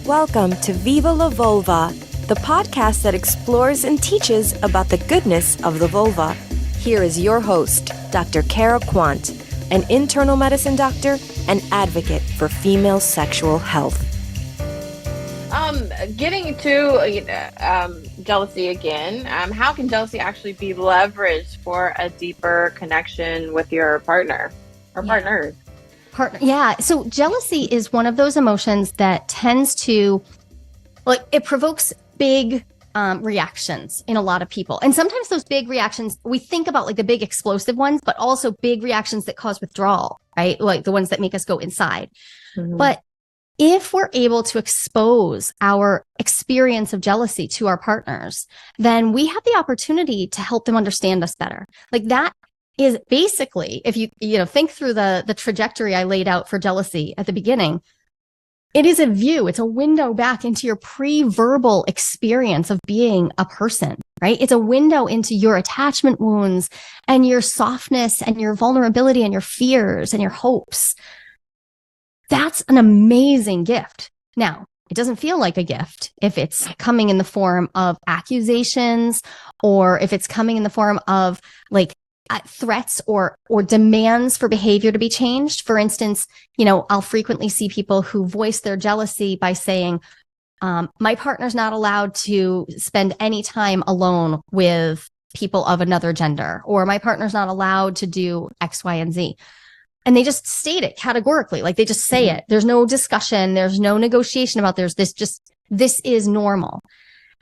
Welcome to Viva la Vulva, the podcast that explores and teaches about the goodness of the vulva. Here is your host, Dr. Kara Quant, an internal medicine doctor and advocate for female sexual health. Getting to jealousy again, how can jealousy actually be leveraged for a deeper connection with your partner or partners? Yeah. So jealousy is one of those emotions that tends to, it provokes big reactions in a lot of people. And sometimes those big reactions, we think about like the big explosive ones, but also big reactions that cause withdrawal, right? Like the ones that make us go inside. Mm-hmm. But if we're able to expose our experience of jealousy to our partners, then we have the opportunity to help them understand us better. Like that is basically, if you think through the trajectory I laid out for jealousy at the beginning, it is a view, it's a window back into your pre-verbal experience of being a person, right? It's a window into your attachment wounds and your softness and your vulnerability and your fears and your hopes. That's an amazing gift. Now, it doesn't feel like a gift if it's coming in the form of accusations or if it's coming in the form of like threats or demands for behavior to be changed. For instance, I'll frequently see people who voice their jealousy by saying, my partner's not allowed to spend any time alone with people of another gender, or my partner's not allowed to do X, Y, and Z. And they just state it categorically, like they just say it. There's no discussion. There's no negotiation about this is normal.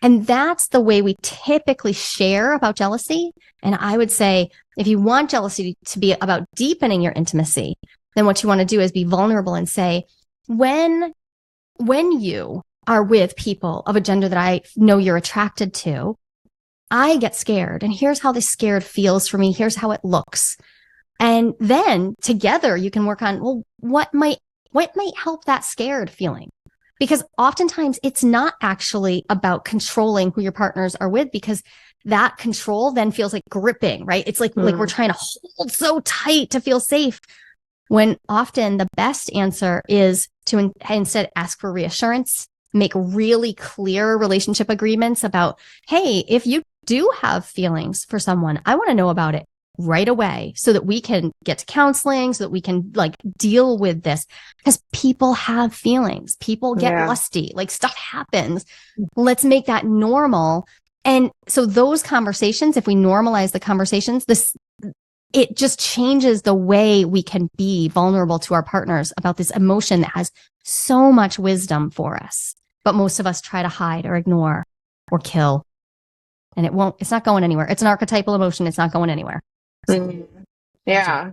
And that's the way we typically share about jealousy. And I would say, if you want jealousy to be about deepening your intimacy, then what you want to do is be vulnerable and say, when you are with people of a gender that I know you're attracted to, I get scared. And here's how this scared feels for me. Here's how it looks. And then together you can work on, well, what might help that scared feeling? Because oftentimes it's not actually about controlling who your partners are with, because that control then feels like gripping, right? It's like we're trying to hold so tight to feel safe, when often the best answer is to instead ask for reassurance, make really clear relationship agreements about, hey, if you do have feelings for someone, I want to know about it right away so that we can get to counseling, so that we can deal with this, because people have feelings, people get lusty, stuff happens. Let's make that normal. And so those conversations, if we normalize the conversations, it just changes the way we can be vulnerable to our partners about this emotion that has so much wisdom for us, but most of us try to hide or ignore or kill. And it's not going anywhere. It's an archetypal emotion. It's not going anywhere. Yeah.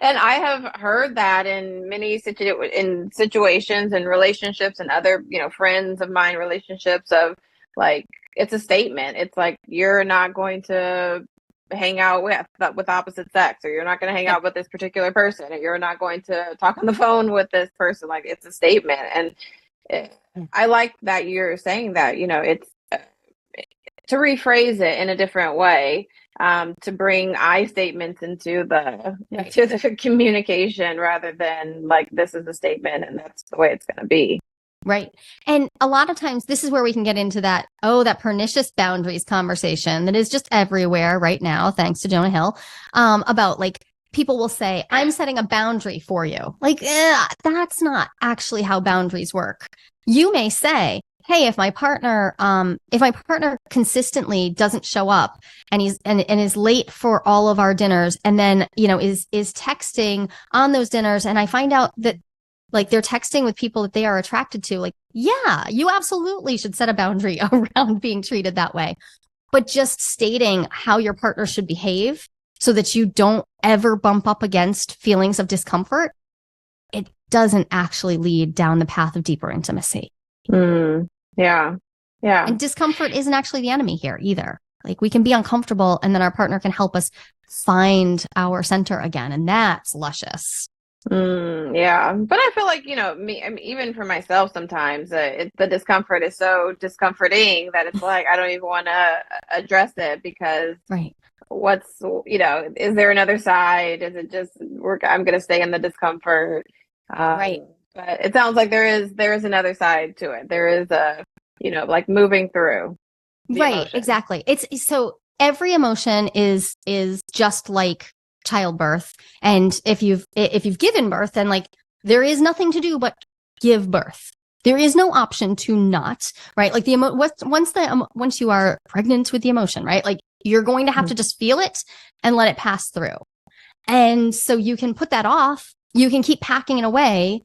And I have heard that in many situations and relationships and other, friends of mine, relationships of it's a statement. It's like, you're not going to hang out with opposite sex, or you're not going to hang out with this particular person, or you're not going to talk on the phone with this person. It's a statement. And I like that you're saying that, it's to rephrase it in a different way. To bring I statements into the communication, rather than this is a statement and that's the way it's going to be. Right. And a lot of times this is where we can get into that pernicious boundaries conversation that is just everywhere right now, thanks to Jonah Hill, about people will say, I'm setting a boundary for you. That's not actually how boundaries work. You may say, hey, if my partner consistently doesn't show up and is late for all of our dinners, and then, is texting on those dinners, and I find out that they're texting with people that they are attracted to, yeah, you absolutely should set a boundary around being treated that way. But just stating how your partner should behave so that you don't ever bump up against feelings of discomfort, it doesn't actually lead down the path of deeper intimacy. Yeah. And discomfort isn't actually the enemy here either. We can be uncomfortable, and then our partner can help us find our center again. And that's luscious. Yeah. But I feel like, even for myself, sometimes the discomfort is so discomforting that it's I don't even want to address it, because what's, is there another side? Is it just I'm going to stay in the discomfort? Right. But it sounds like there is another side to it. There is a, like moving through the Right. emotion. Exactly. It's so every emotion is just like childbirth. And if you've given birth, then like there is nothing to do but give birth. There is no option to not, right? Like once you are pregnant with the emotion, right? Like you're going to have to just feel it and let it pass through. And so you can put that off. You can keep packing it away,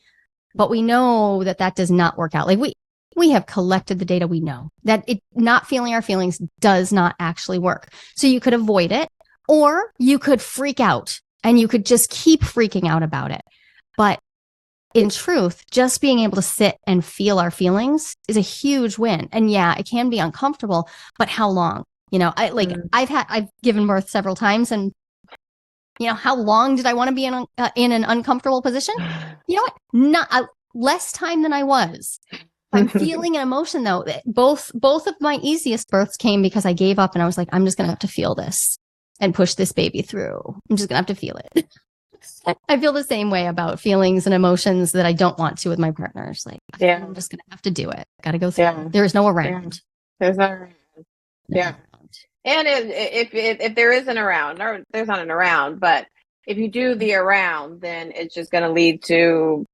but we know that does not work out. Like we have collected the data. We know that not feeling our feelings does not actually work. So you could avoid it, or you could freak out and you could just keep freaking out about it. But in truth, just being able to sit and feel our feelings is a huge win. And yeah, it can be uncomfortable, but how long? I've given birth several times, and how long did I want to be in an uncomfortable position? You know what? Not less time than I was. I'm feeling an emotion though. Both of my easiest births came because I gave up and I was like, I'm just going to have to feel this and push this baby through. I'm just going to have to feel it. I feel the same way about feelings and emotions that I don't want to with my partners. Like, I'm just going to have to do it. Got to go through. Yeah. There is no around. There's no around. Yeah. And if there isn't around, or there's not an around, but if you do the around, then it's just going to lead to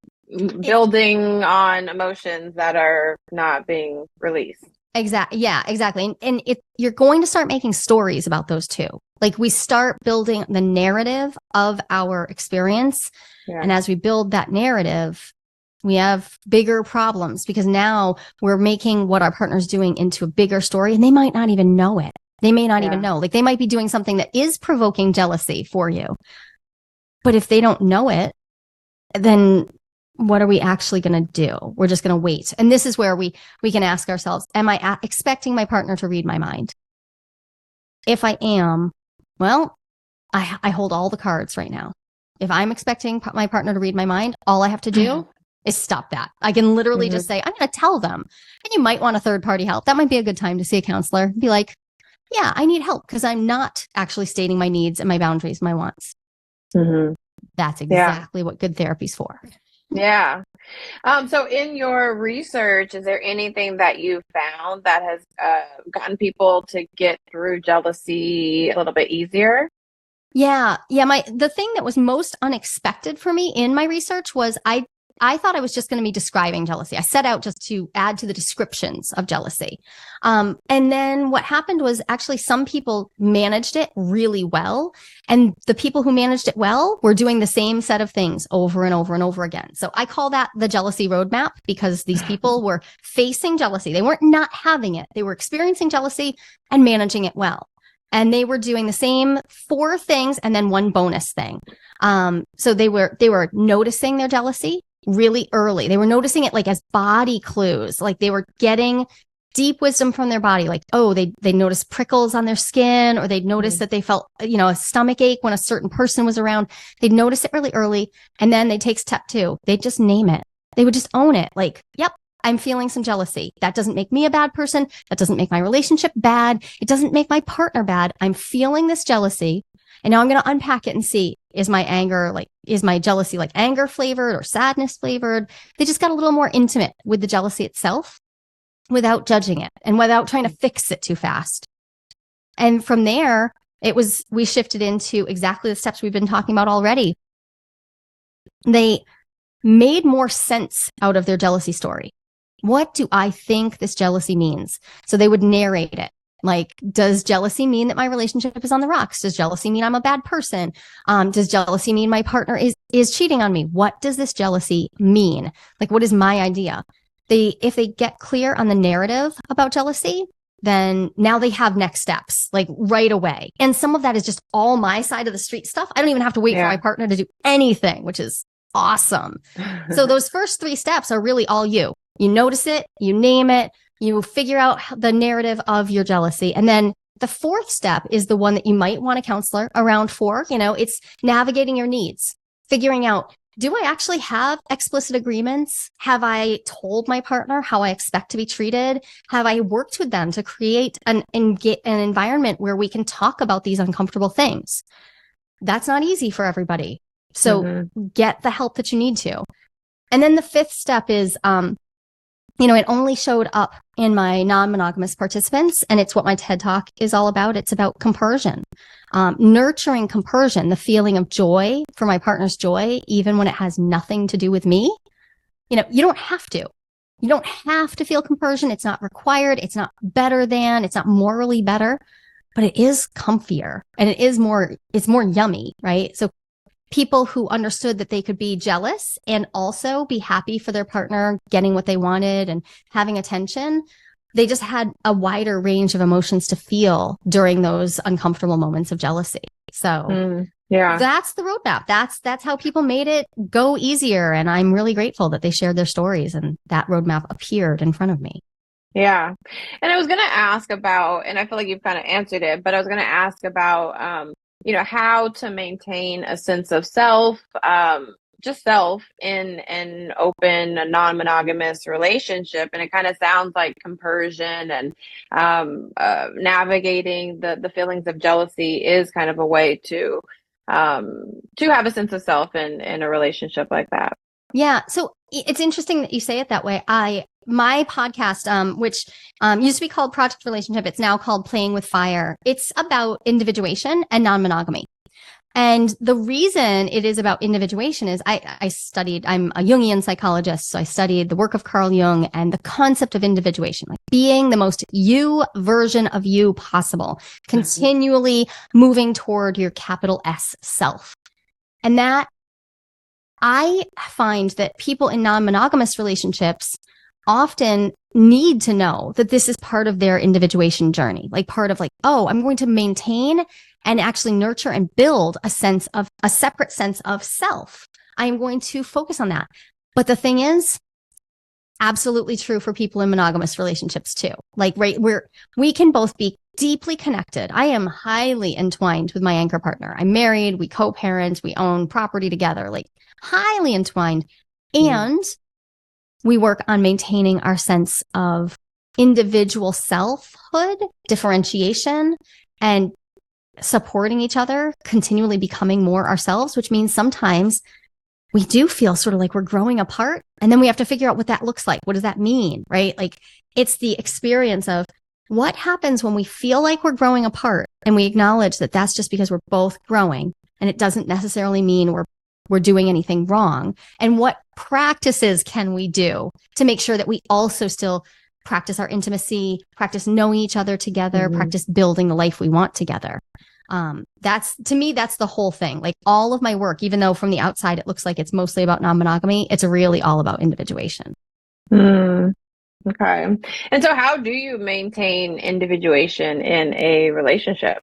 building on emotions that are not being released. Exactly. Yeah, exactly. And you're going to start making stories about those too. Like we start building the narrative of our experience. Yeah. And as we build that narrative, we have bigger problems because now we're making what our partner's doing into a bigger story, and they might not even know it. They may not even know. Like they might be doing something that is provoking jealousy for you. But if they don't know it, then what are we actually going to do? We're just going to wait. And this is where we can ask ourselves, am I expecting my partner to read my mind? If I am, well, I hold all the cards right now. If I'm expecting my partner to read my mind, all I have to do is stop that. I can literally just say, I'm going to tell them. And you might want a third party help. That might be a good time to see a counselor. Be like, yeah, I need help because I'm not actually stating my needs and my boundaries, my wants. Mm-hmm. That's exactly what good therapy's for. Yeah. So in your research, is there anything that you found that has gotten people to get through jealousy a little bit easier? Yeah. The thing that was most unexpected for me in my research was I thought I was just going to be describing jealousy. I set out just to add to the descriptions of jealousy. And then what happened was actually some people managed it really well. And the people who managed it well were doing the same set of things over and over and over again. So I call that the jealousy roadmap because these people were facing jealousy. They weren't not having it. They were experiencing jealousy and managing it well. And they were doing the same 4 things and then one bonus thing. So they were noticing their jealousy really early. They were noticing it like as body clues, like they were getting deep wisdom from their body. Like, oh, they noticed prickles on their skin, or they'd notice that they felt, a stomach ache when a certain person was around. They'd notice it really early. And then they'd take step 2. They'd just name it. They would just own it. Like, yep, I'm feeling some jealousy. That doesn't make me a bad person. That doesn't make my relationship bad. It doesn't make my partner bad. I'm feeling this jealousy. And now I'm going to unpack it and see, is my jealousy like anger flavored or sadness flavored? They just got a little more intimate with the jealousy itself without judging it and without trying to fix it too fast. And from there, we shifted into exactly the steps we've been talking about already. They made more sense out of their jealousy story. What do I think this jealousy means? So they would narrate it. Like, does jealousy mean that my relationship is on the rocks? Does jealousy mean I'm a bad person? Does jealousy mean my partner is cheating on me? What does this jealousy mean? Like, what is my idea? If they get clear on the narrative about jealousy, then now they have next steps, like right away. And some of that is just all my side of the street stuff. I don't even have to wait for my partner to do anything, which is awesome. So those first 3 steps are really all you. You notice it, you name it, you figure out the narrative of your jealousy. And then the 4th step is the one that you might want a counselor around for. It's navigating your needs, figuring out, do I actually have explicit agreements? Have I told my partner how I expect to be treated? Have I worked with them to create an environment where we can talk about these uncomfortable things? That's not easy for everybody. So get the help that you need to. And then the fifth step is, it only showed up in my non-monogamous participants, and it's what my TED Talk is all about. It's about compersion, nurturing compersion, the feeling of joy for my partner's joy, even when it has nothing to do with me. You don't have to. You don't have to feel compersion. It's not required. It's not better than. It's not morally better, but it is comfier and it's more yummy, right? So people who understood that they could be jealous and also be happy for their partner getting what they wanted and having attention, they just had a wider range of emotions to feel during those uncomfortable moments of jealousy. So that's the roadmap. That's how people made it go easier. And I'm really grateful that they shared their stories and that roadmap appeared in front of me. Yeah. And I was going to ask about, and I feel like you've kind of answered it, but I was going to ask about, how to maintain a sense of self, just self in an open, non-monogamous relationship. And it kind of sounds like compersion and navigating the feelings of jealousy is kind of a way to have a sense of self in a relationship like that. Yeah. So it's interesting that you say it that way. My podcast, which used to be called Project Relationship, it's now called Playing with Fire. It's about individuation and non-monogamy. And the reason it is about individuation is I'm a Jungian psychologist. So I studied the work of Carl Jung and the concept of individuation, like being the most you version of you possible, continually moving toward your capital S self. And that I find that people in non-monogamous relationships often need to know that this is part of their individuation journey, like part of I'm going to maintain and actually nurture and build a separate sense of self. I am going to focus on that. But the thing is, absolutely true for people in monogamous relationships too. We can both be deeply connected. I am highly entwined with my anchor partner. I'm married, we co-parent, we own property together, highly entwined. And we work on maintaining our sense of individual selfhood, differentiation, and supporting each other, continually becoming more ourselves, which means sometimes we do feel sort of like we're growing apart. And then we have to figure out what that looks like. What does that mean, right? It's the experience of what happens when we feel like we're growing apart and we acknowledge that that's just because we're both growing. And it doesn't necessarily mean we're doing anything wrong. And what practices can we do to make sure that we also still practice our intimacy, practice knowing each other together, practice building the life we want together. To me, that's the whole thing. All of my work, even though from the outside it looks like it's mostly about non-monogamy, it's really all about individuation. Okay. And so how do you maintain individuation in a relationship?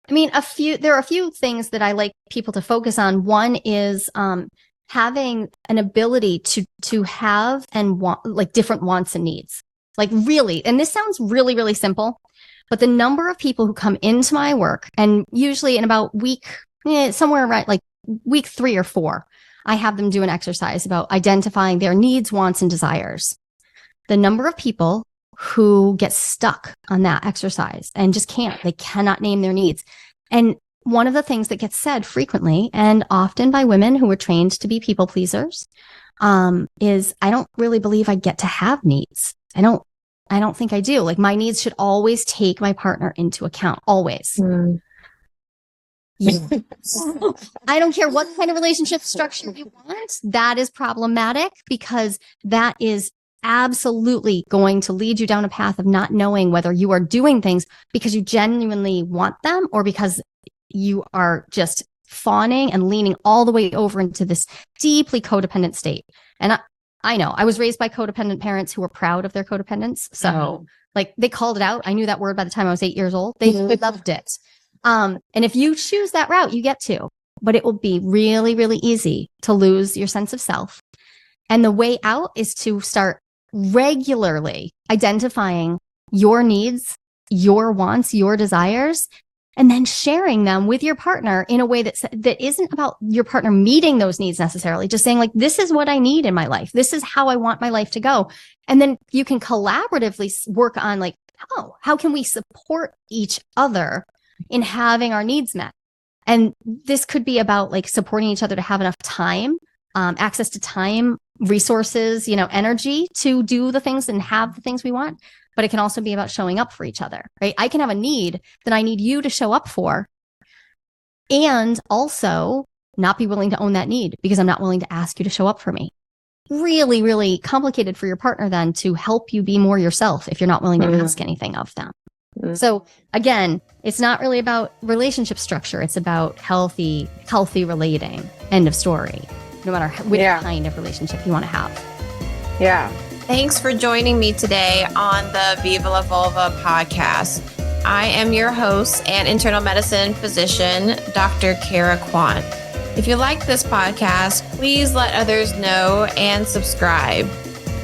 I mean, there are a few things that I like people to focus on. One is having an ability to have and want different wants and needs. Really, and this sounds really, really simple, but the number of people who come into my work, and usually in about somewhere around week 3 or 4, I have them do an exercise about identifying their needs, wants, and desires. The number of people who get stuck on that exercise and just they cannot name their needs. And one of the things that gets said frequently and often by women who were trained to be people pleasers, is I don't really believe I get to have needs. I don't think I do. My needs should always take my partner into account. Always. Yeah. I don't care what kind of relationship structure you want. That is problematic because that is absolutely going to lead you down a path of not knowing whether you are doing things because you genuinely want them or because you are just fawning and leaning all the way over into this deeply codependent state. And I know I was raised by codependent parents who were proud of their codependence. So they called it out. I knew that word by the time I was 8 years old. They loved it. And if you choose that route, you get to, but it will be really, really easy to lose your sense of self. And the way out is to start regularly identifying your needs, your wants, your desires, and then sharing them with your partner in a way that isn't about your partner meeting those needs necessarily, just saying like, this is what I need in my life. This is how I want my life to go. And then you can collaboratively work on like, how can we support each other in having our needs met? And this could be about like supporting each other to have enough time, access to time, resources, energy to do the things and have the things we want. But it can also be about showing up for each other, right? I can have a need that I need you to show up for, and also not be willing to own that need because I'm not willing to ask you to show up for me. Really, really complicated for your partner then to help you be more yourself if you're not willing to ask anything of them. So again, it's not really about relationship structure. It's about healthy relating. End of story. No matter which kind of relationship you want to have. Yeah. Thanks for joining me today on the Viva La Vulva podcast. I am your host and internal medicine physician, Dr. Kara Quant. If you like this podcast, please let others know and subscribe.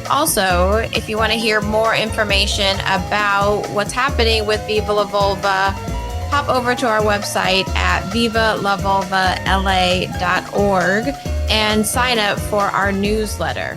Also, if you want to hear more information about what's happening with Viva La Vulva, hop over to our website at vivalavulvala.la.org and sign up for our newsletter.